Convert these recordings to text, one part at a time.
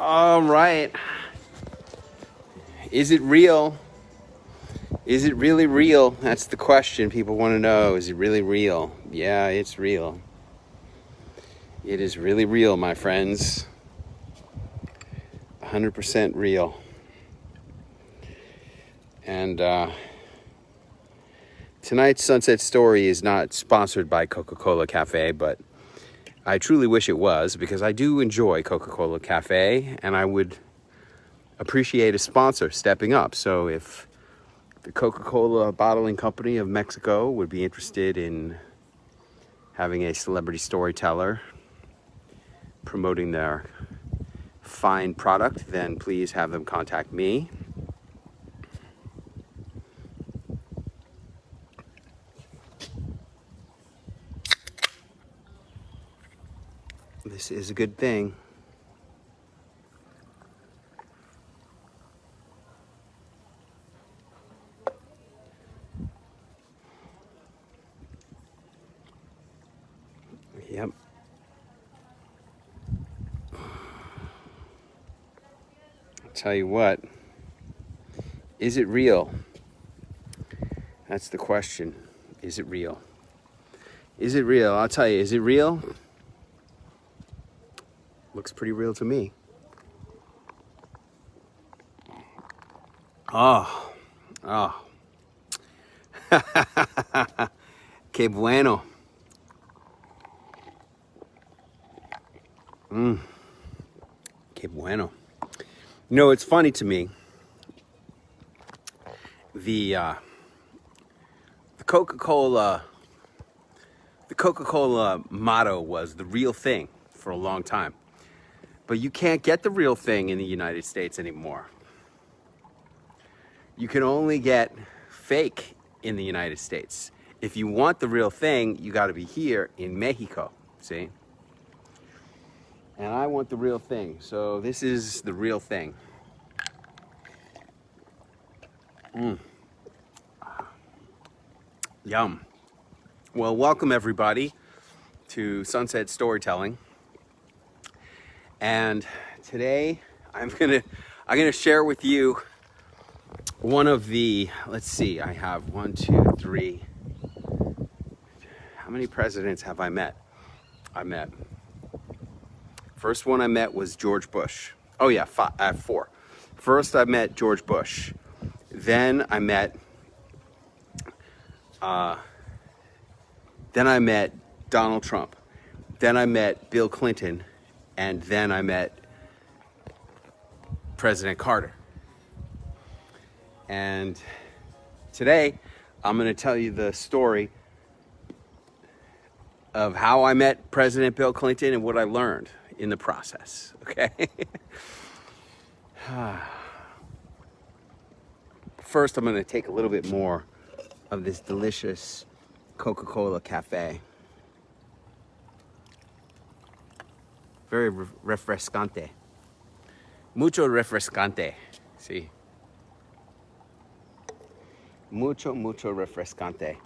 All right. Is it real? Is it really real? That's the question people want to know. Is it really real? Yeah, it's real. It is really real, my friends. 100% real. And tonight's Sunset Story is not sponsored by Coca-Cola Cafe, but I truly wish it was, because I do enjoy Coca-Cola Cafe and I would appreciate a sponsor stepping up. So if the Coca-Cola Bottling Company of Mexico would be interested in having a celebrity storyteller promoting their fine product, then please have them contact me. This is a good thing. Yep. I'll tell you what. Is it real? That's the question. Is it real? Is it real? I'll tell you, is it real? Looks pretty real to me. Oh. Que bueno. Que bueno. You know, it's funny to me. The Coca-Cola motto was the real thing for a long time. But you can't get the real thing in the United States anymore. You can only get fake in the United States. If you want the real thing, you got to be here in Mexico, see? And I want the real thing, so this is the real thing. Yum. Well, welcome everybody to Sunset Storytelling. And today I'm gonna share with you one of the, let's see, I have 1, 2, 3. How many presidents have I met? First one I met was George Bush. Oh yeah, I have 4. First I met George Bush. Then I met Donald Trump. Then I met Bill Clinton. And then I met President Carter. And today, I'm going to tell you the story of how I met President Bill Clinton and what I learned in the process, okay? First, I'm going to take a little bit more of this delicious Coca-Cola Cafe. Very refrescante. Mucho refrescante. Sí. Mucho refrescante.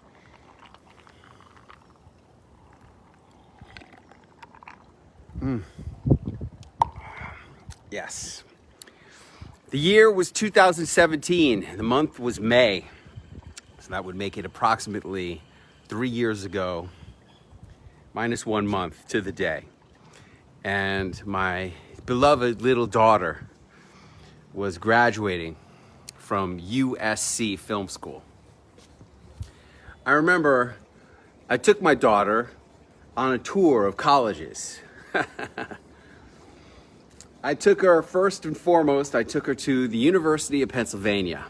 Yes. The year was 2017. The month was May. So that would make it approximately 3 years ago, minus 1 month to the day. And my beloved little daughter was graduating from USC Film School. I remember I took my daughter on a tour of colleges. I took her, first and foremost, I took her to the University of Pennsylvania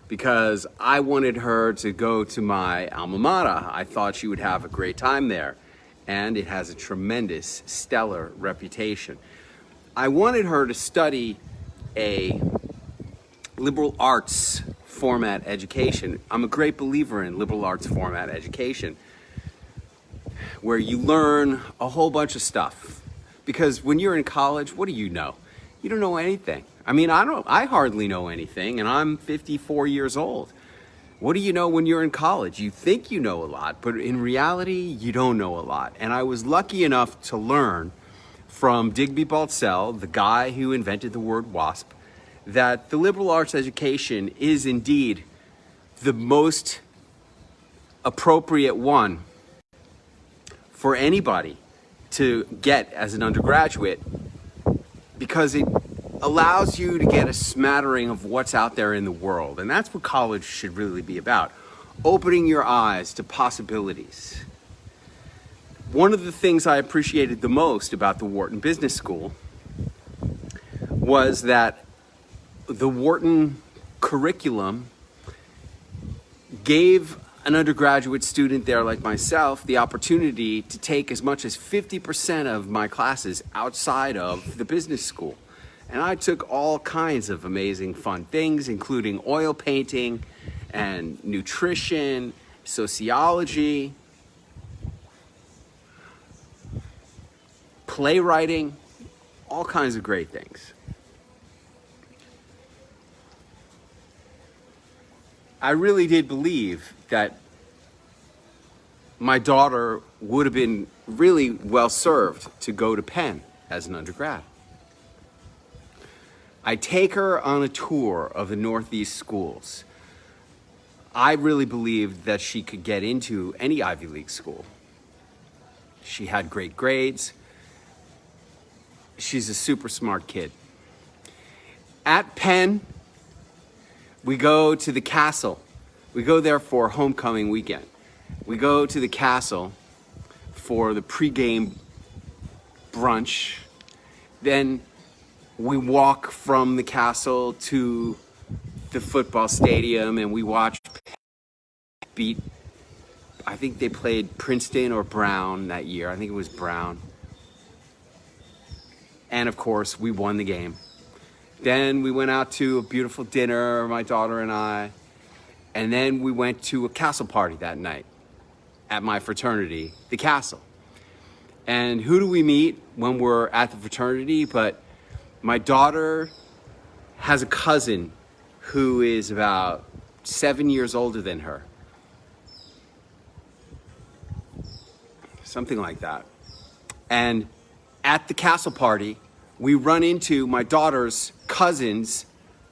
because I wanted her to go to my alma mater. I thought she would have a great time there. And it has a tremendous, stellar reputation. I wanted her to study a liberal arts format education. I'm a great believer in liberal arts format education, where you learn a whole bunch of stuff. Because when you're in college, what do you know? You don't know anything. I mean, I hardly know anything, and I'm 54 years old. What do you know when you're in college? You think you know a lot, but in reality, you don't know a lot. And I was lucky enough to learn from Digby Baltzell, the guy who invented the word WASP, that the liberal arts education is indeed the most appropriate one for anybody to get as an undergraduate, because it allows you to get a smattering of what's out there in the world. And that's what college should really be about, opening your eyes to possibilities. One of the things I appreciated the most about the Wharton Business School was that the Wharton curriculum gave an undergraduate student there like myself the opportunity to take as much as 50% of my classes outside of the business school. And I took all kinds of amazing fun things, including oil painting and nutrition, sociology, playwriting, all kinds of great things. I really did believe that my daughter would have been really well served to go to Penn as an undergrad. I take her on a tour of the Northeast schools. I really believed that she could get into any Ivy League school. She had great grades. She's a super smart kid. At Penn, we go to the castle. We go there for homecoming weekend. We go to the castle for the pregame brunch. Then we walk from the castle to the football stadium and we watch beat, I think they played Princeton or Brown that year. I think it was Brown. And of course, we won the game. Then we went out to a beautiful dinner, my daughter and I. And then we went to a castle party that night at my fraternity, the castle. And who do we meet when we're at the fraternity? But my daughter has a cousin who is about 7 years older than her. Something like that. And at the castle party, we run into my daughter's cousin's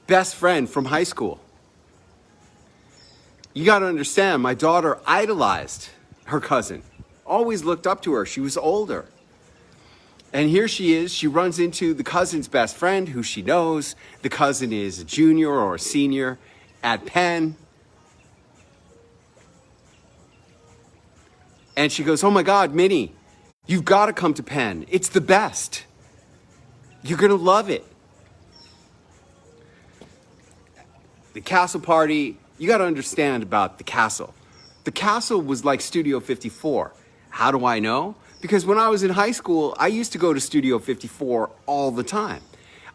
best friend from high school. You got to understand, my daughter idolized her cousin, always looked up to her. She was older. And here she is, she runs into the cousin's best friend who she knows. The cousin is a junior or a senior at Penn. And she goes, "Oh my God, Minnie, you've got to come to Penn. It's the best. You're going to love it." The castle party, you got to understand about the castle. The castle was like Studio 54. How do I know? Because when I was in high school, I used to go to Studio 54 all the time.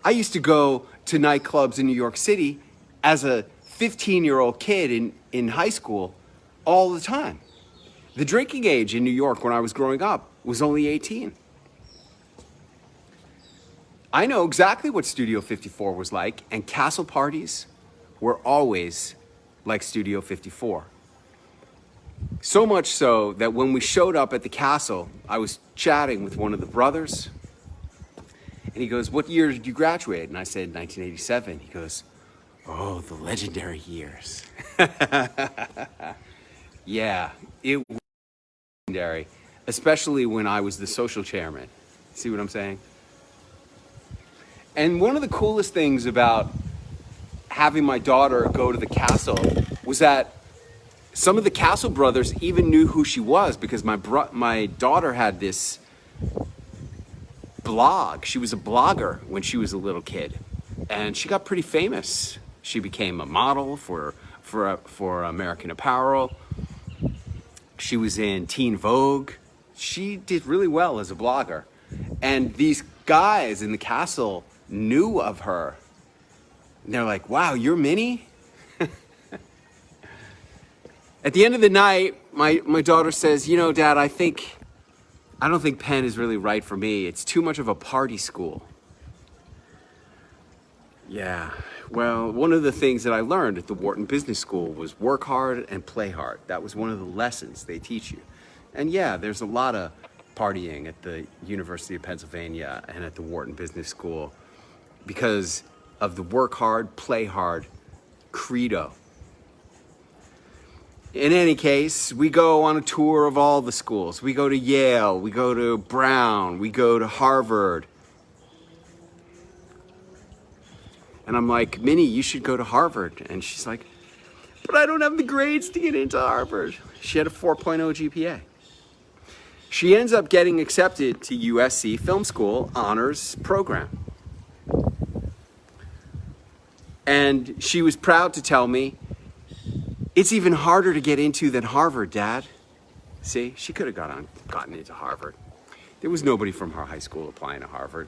I used to go to nightclubs in New York City as a 15-year-old kid in high school all the time. The drinking age in New York when I was growing up was only 18. I know exactly what Studio 54 was like, and castle parties were always like Studio 54. So much so that when we showed up at the castle, I was chatting with one of the brothers, and he goes, "What year did you graduate?" And I said, 1987. He goes, "Oh, the legendary years." Yeah, it was legendary, especially when I was the social chairman. See what I'm saying? And one of the coolest things about having my daughter go to the castle was that some of the castle brothers even knew who she was, because my daughter had this blog. She was a blogger when she was a little kid, and she got pretty famous. She became a model for American Apparel. She was in Teen Vogue. She did really well as a blogger. And these guys in the castle knew of her. And they're like, "Wow, you're Minnie?" At the end of the night, my daughter says, "You know, Dad, I don't think Penn is really right for me. It's too much of a party school." Yeah, well, one of the things that I learned at the Wharton Business School was work hard and play hard. That was one of the lessons they teach you. And yeah, there's a lot of partying at the University of Pennsylvania and at the Wharton Business School because of the work hard, play hard credo. In any case, we go on a tour of all the schools. We go to Yale, we go to Brown, we go to Harvard. And I'm like, Minnie, you should go to Harvard. And she's like, but I don't have the grades to get into Harvard. She had a 4.0 GPA. She ends up getting accepted to USC Film School honors program. And she was proud to tell me, it's even harder to get into than Harvard, Dad. See, she could have gotten into Harvard. There was nobody from her high school applying to Harvard.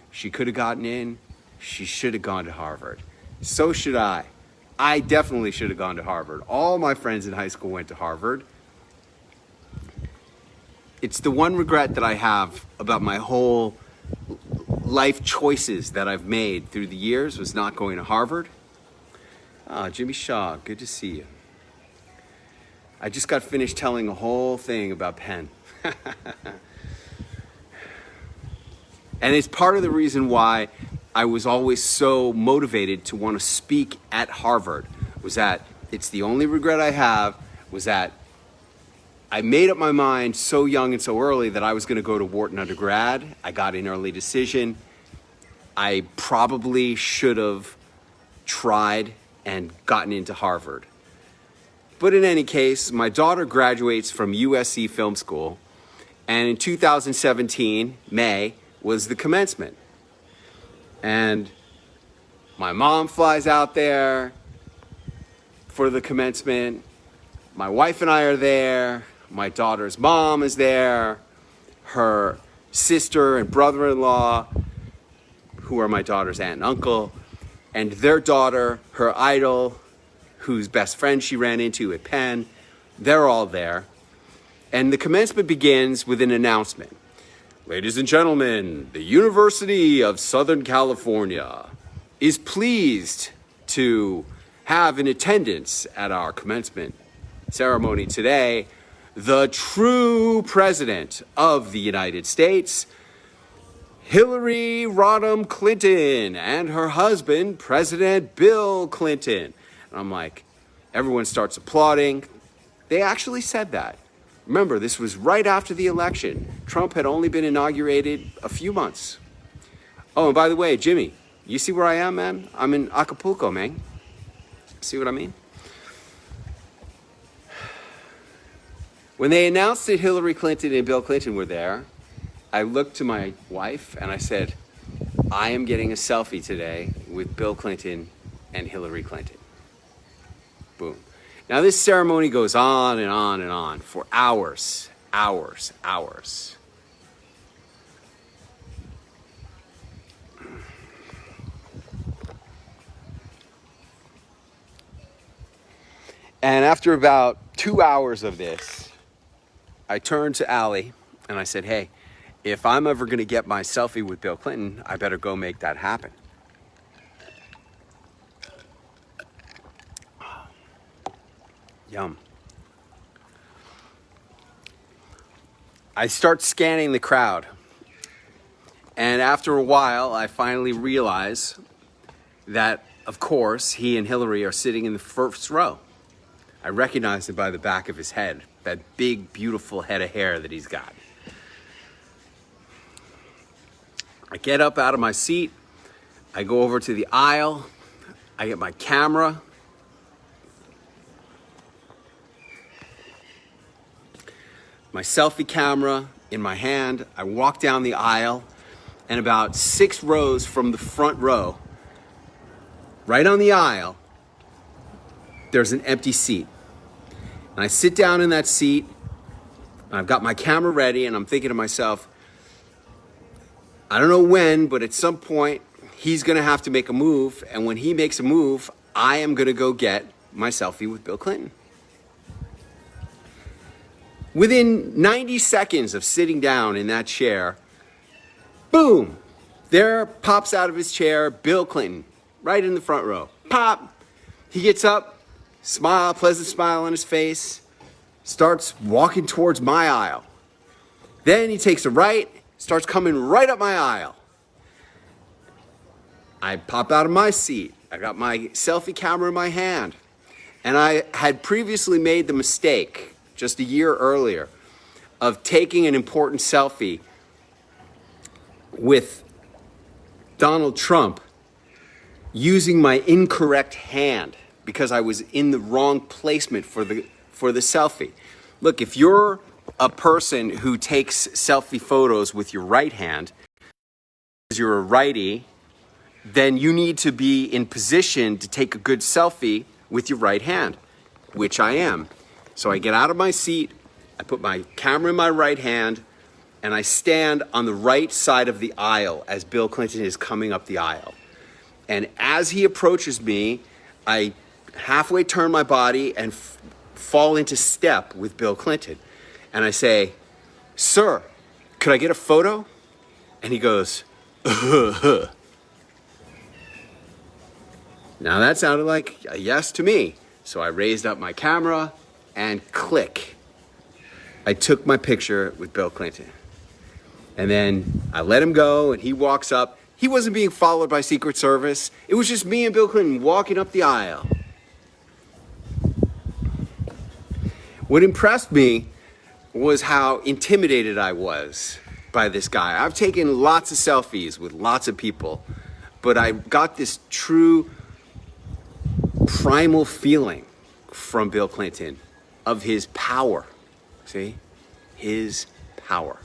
She could have gotten in. She should have gone to Harvard. So should I. I definitely should have gone to Harvard. All my friends in high school went to Harvard. It's the one regret that I have about my whole life choices that I've made through the years was not going to Harvard. Jimmy Shaw, good to see you. I just got finished telling a whole thing about Penn. And it's part of the reason why I was always so motivated to want to speak at Harvard, was that it's the only regret I have, was that I made up my mind so young and so early that I was going to go to Wharton undergrad. I got an early decision. I probably should have tried and gotten into Harvard. But in any case, my daughter graduates from USC Film School, and in 2017, May, was the commencement. And my mom flies out there for the commencement. My wife and I are there. My daughter's mom is there. Her sister and brother-in-law, who are my daughter's aunt and uncle, and their daughter, her idol, whose best friend she ran into at Penn, they're all there. And the commencement begins with an announcement. Ladies and gentlemen, the University of Southern California is pleased to have in attendance at our commencement ceremony today the true president of the United States, Hillary Rodham Clinton, and her husband, President Bill Clinton. And I'm like, everyone starts applauding. They actually said that. Remember, this was right after the election. Trump had only been inaugurated a few months. Oh, and by the way, Jimmy, you see where I am, man? I'm in Acapulco, man. See what I mean? When they announced that Hillary Clinton and Bill Clinton were there, I looked to my wife and I said, I am getting a selfie today with Bill Clinton and Hillary Clinton. Boom. Now this ceremony goes on and on and on for hours, hours, hours. And after about 2 hours of this, I turned to Allie and I said, hey, if I'm ever going to get my selfie with Bill Clinton, I better go make that happen. Yum. I start scanning the crowd. And after a while, I finally realize that, of course, he and Hillary are sitting in the first row. I recognize him by the back of his head, that big, beautiful head of hair that he's got. I get up out of my seat. I go over to the aisle. I get my camera. My selfie camera in my hand. I walk down the aisle, and about 6 rows from the front row, right on the aisle, there's an empty seat. And I sit down in that seat, and I've got my camera ready, and I'm thinking to myself, I don't know when, but at some point, he's gonna have to make a move, and when he makes a move, I am gonna go get my selfie with Bill Clinton. Within 90 seconds of sitting down in that chair, boom, there pops out of his chair Bill Clinton, right in the front row. Pop! He gets up, smile, pleasant smile on his face, starts walking towards my aisle. Then he takes a right, starts coming right up my aisle. I pop out of my seat. I got my selfie camera in my hand. And I had previously made the mistake, just a year earlier, of taking an important selfie with Donald Trump using my incorrect hand because I was in the wrong placement for the selfie. Look, if you're a person who takes selfie photos with your right hand, because you're a righty, then you need to be in position to take a good selfie with your right hand, which I am. So I get out of my seat, I put my camera in my right hand, and I stand on the right side of the aisle as Bill Clinton is coming up the aisle. And as he approaches me, I halfway turn my body and fall into step with Bill Clinton. And I say, "Sir, could I get a photo?" And he goes, "Uh-huh." Now that sounded like a yes to me. So I raised up my camera and click. I took my picture with Bill Clinton. And then I let him go and he walks up. He wasn't being followed by Secret Service. It was just me and Bill Clinton walking up the aisle. What impressed me was how intimidated I was by this guy. I've taken lots of selfies with lots of people, but I got this true primal feeling from Bill Clinton of his power. See? His power.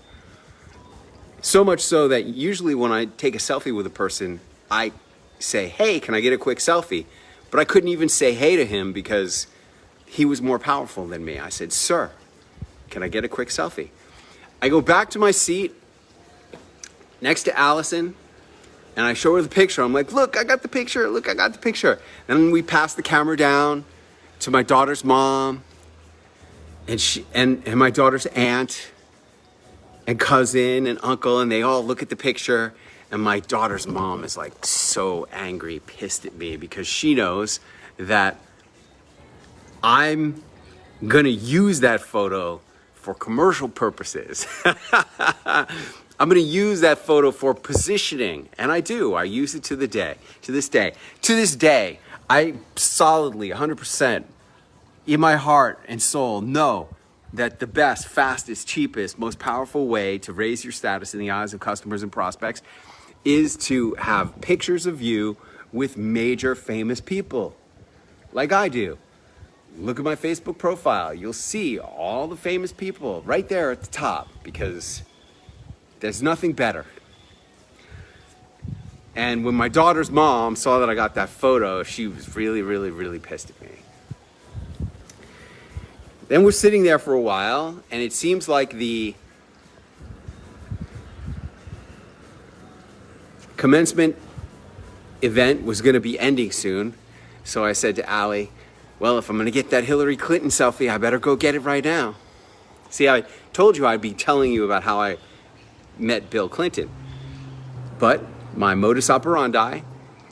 So much so that usually when I take a selfie with a person, I say, "Hey, can I get a quick selfie?" But I couldn't even say hey to him because he was more powerful than me. I said, "Sir, can I get a quick selfie?" I go back to my seat next to Allison, and I show her the picture. I'm like, "Look, I got the picture. Look, I got the picture." Then we pass the camera down to my daughter's mom and my daughter's aunt and cousin and uncle, and they all look at the picture. And my daughter's mom is like so angry, pissed at me because she knows that I'm gonna use that photo for commercial purposes. I'm gonna use that photo for positioning, and I do. I use it to this day. To this day, I solidly, 100%, in my heart and soul, know that the best, fastest, cheapest, most powerful way to raise your status in the eyes of customers and prospects is to have pictures of you with major famous people, like I do. Look at my Facebook profile. You'll see all the famous people right there at the top because there's nothing better. And when my daughter's mom saw that I got that photo, she was really, really, really pissed at me. Then we're sitting there for a while, and it seems like the commencement event was going to be ending soon. So I said to Allie, "Well, if I'm going to get that Hillary Clinton selfie, I better go get it right now." See, I told you I'd be telling you about how I met Bill Clinton. But my modus operandi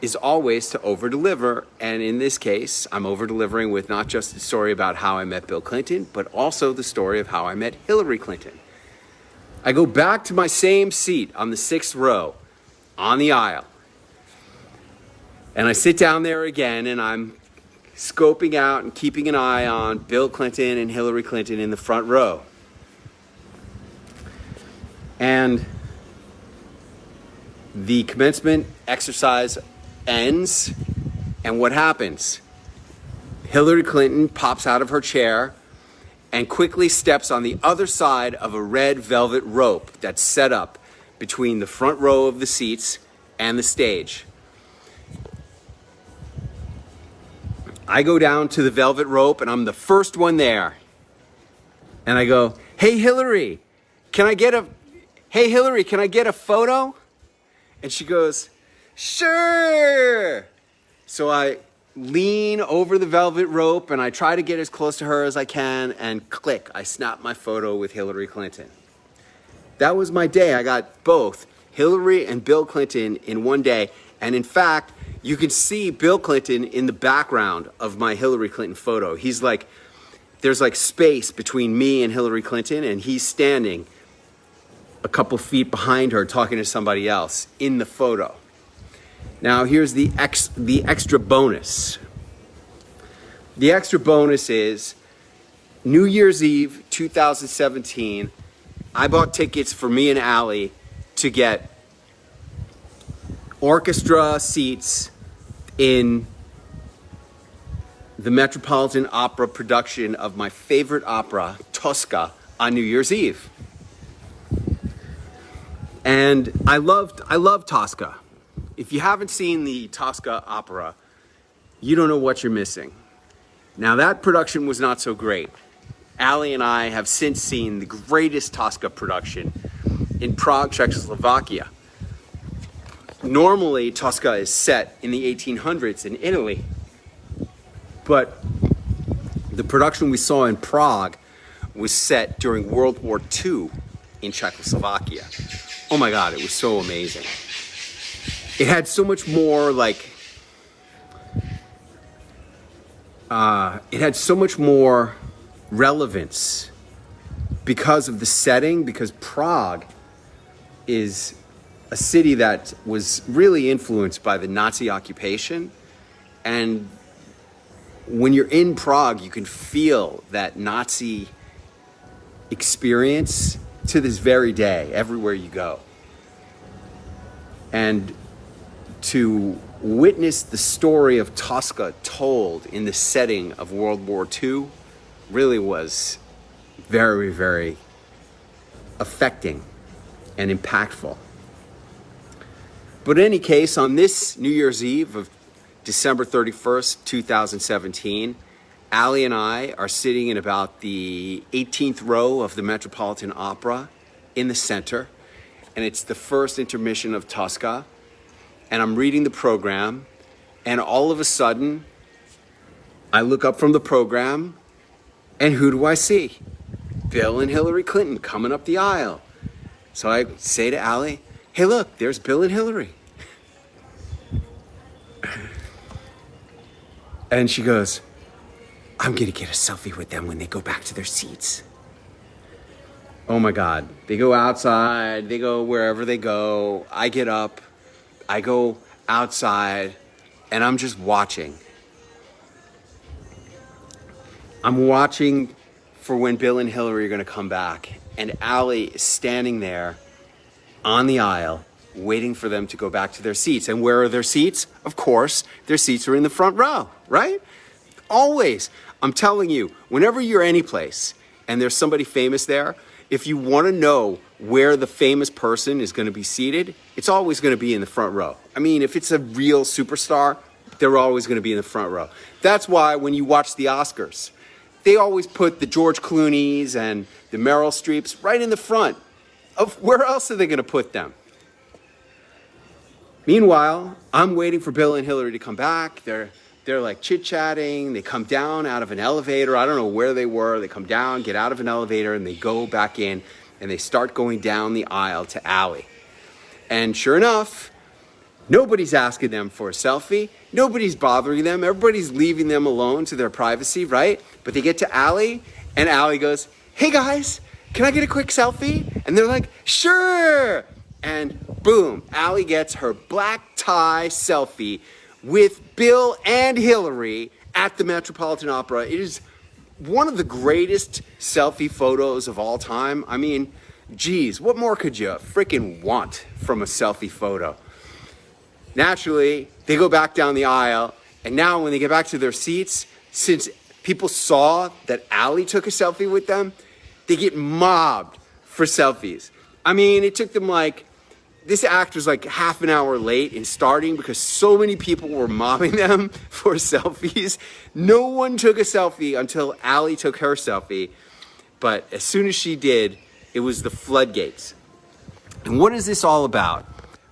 is always to over-deliver. And in this case, I'm over-delivering with not just the story about how I met Bill Clinton, but also the story of how I met Hillary Clinton. I go back to my same seat on the 6th row on the aisle. And I sit down there again, and I'm scoping out and keeping an eye on Bill Clinton and Hillary Clinton in the front row. And the commencement exercise ends, and what happens? Hillary Clinton pops out of her chair and quickly steps on the other side of a red velvet rope that's set up between the front row of the seats and the stage. I go down to the velvet rope, and I'm the first one there. And I go, "Hey, Hillary, can I get a photo?" And she goes, "Sure." So I lean over the velvet rope, and I try to get as close to her as I can, and click, I snap my photo with Hillary Clinton. That was my day. I got both Hillary and Bill Clinton in one day. And in fact, you can see Bill Clinton in the background of my Hillary Clinton photo. He's like, there's like space between me and Hillary Clinton, and he's standing a couple feet behind her talking to somebody else in the photo. Now here's the extra bonus. The extra bonus is New Year's Eve 2017, I bought tickets for me and Allie to get orchestra seats in the Metropolitan Opera production of my favorite opera, Tosca, on New Year's Eve. And I love Tosca. If you haven't seen the Tosca opera, you don't know what you're missing. Now that production was not so great. Allie and I have since seen the greatest Tosca production in Prague, Czechoslovakia. Normally, Tosca is set in the 1800s in Italy, but the production we saw in Prague was set during World War II in Czechoslovakia. Oh my God, it was so amazing. It had so much more relevance because of the setting, because Prague is a city that was really influenced by the Nazi occupation. And when you're in Prague, you can feel that Nazi experience to this very day, everywhere you go. And to witness the story of Tosca told in the setting of World War II really was very, very affecting and impactful. But in any case, on this New Year's Eve of December 31st, 2017, Allie and I are sitting in about the 18th row of the Metropolitan Opera in the center, and it's the first intermission of Tosca, and I'm reading the program, and all of a sudden, I look up from the program, and who do I see? Bill and Hillary Clinton coming up the aisle. So I say to Allie, hey look, there's Bill and Hillary. And she goes, I'm gonna get a selfie with them when they go back to their seats. Oh my God, they go outside, they go wherever they go. I get up, I go outside, and I'm just watching. I'm watching for when Bill and Hillary are gonna come back. And Allie is standing there on the aisle, waiting for them to go back to their seats. And where are their seats? Of course, their seats are in the front row, right? Always. I'm telling you, whenever you're any place and there's somebody famous there, if you want to know where the famous person is going to be seated, it's always going to be in the front row. I mean, if it's a real superstar, they're always going to be in the front row. That's why when you watch the Oscars, they always put the George Clooney's and the Meryl Streeps right in the front. Where else are they going to put them? Meanwhile, I'm waiting for Bill and Hillary to come back. They're like chit-chatting. They come down out of an elevator. I don't know where they were. They come down, get out of an elevator, and they go back in, and they start going down the aisle to Allie. And sure enough, nobody's asking them for a selfie. Nobody's bothering them. Everybody's leaving them alone to their privacy, right? But they get to Allie, and Allie goes, hey guys, can I get a quick selfie? And they're like, sure. And boom, Allie gets her black tie selfie with Bill and Hillary at the Metropolitan Opera. It is one of the greatest selfie photos of all time. I mean, geez, what more could you freaking want from a selfie photo? Naturally, they go back down the aisle, and now when they get back to their seats, since people saw that Allie took a selfie with them, they get mobbed for selfies. I mean, it took them this act was like half an hour late in starting because so many people were mobbing them for selfies. No one took a selfie until Allie took her selfie. But as soon as she did, it was the floodgates. And what is this all about?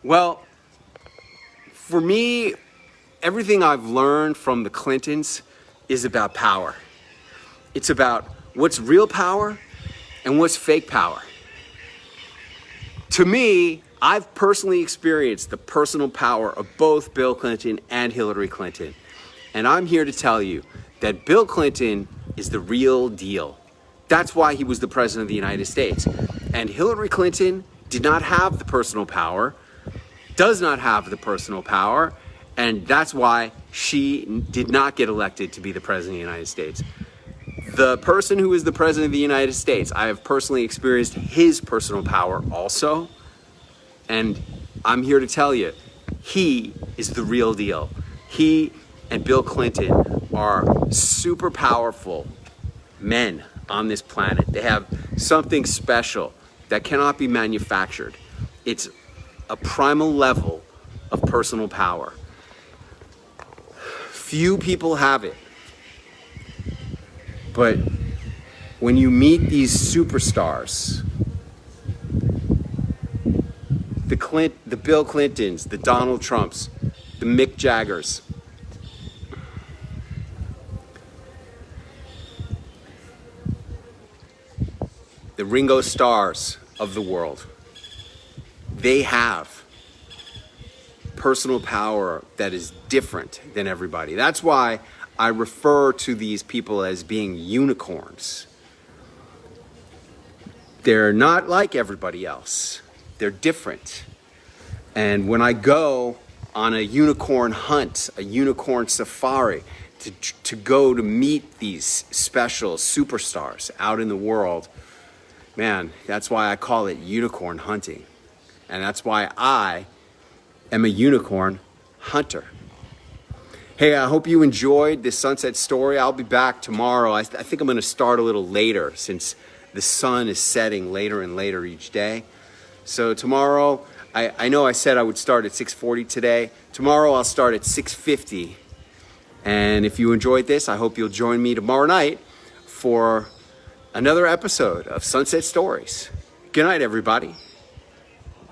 Well, for me, everything I've learned from the Clintons is about power. It's about what's real power and what's fake power. To me, I've personally experienced the personal power of both Bill Clinton and Hillary Clinton. And I'm here to tell you that Bill Clinton is the real deal. That's why he was the president of the United States. And Hillary Clinton did not have the personal power, does not have the personal power, and that's why she did not get elected to be the President of the United States. The person who is the President of the United States, I have personally experienced his personal power also, and I'm here to tell you, he is the real deal. He and Bill Clinton are super powerful men on this planet. They have something special that cannot be manufactured. It's a primal level of personal power. Few people have it. But when you meet these superstars, the Bill Clintons, the Donald Trumps, the Mick Jaggers, the Ringo Starrs of the world, they have personal power that is different than everybody. That's why I refer to these people as being unicorns. They're not like everybody else. They're different. And when I go on a unicorn hunt, a unicorn safari, to go to meet these special superstars out in the world, man, that's why I call it unicorn hunting. And that's why I am a unicorn hunter. Hey, I hope you enjoyed this sunset story. I'll be back tomorrow. I think I'm going to start a little later since the sun is setting later and later each day. So tomorrow, I know I said I would start at 6:40 today. Tomorrow I'll start at 6:50. And if you enjoyed this, I hope you'll join me tomorrow night for another episode of Sunset Stories. Good night, everybody.